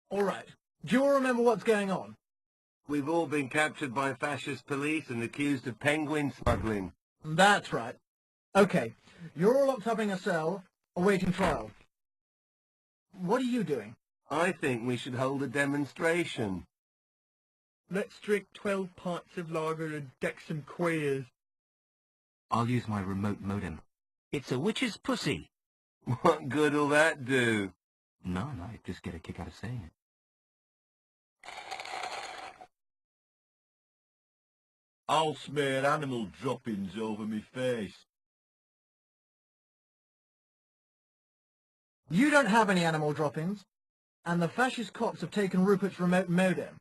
All right. Do you all remember what's going on? We've all been captured by fascist police and accused of penguin smuggling. That's right. Okay. You're all locked up in a cell, awaiting trial. What are you doing? I think we should hold a demonstration. Let's drink 12 pints of lager and deck some queers. I'll use my remote modem. It's a witch's pussy. What good'll that do? No, just get a kick out of saying it. I'll smear animal droppings over me face. You don't have any animal droppings, and the fascist cops have taken Rupert's remote modem.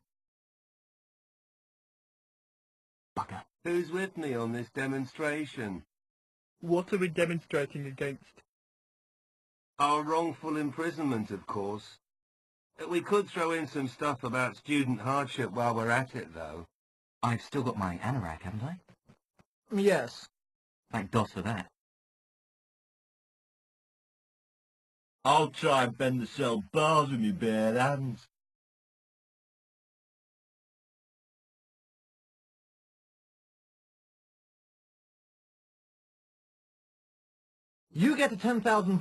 Bugger. Who's with me on this demonstration? What are we demonstrating against? Our wrongful imprisonment, of course. We could throw in some stuff about student hardship while we're at it, though. I've still got my anorak, haven't I? Yes. Thank DOS for that. I'll try and bend the cell bars with me bare hands. You get a 10,000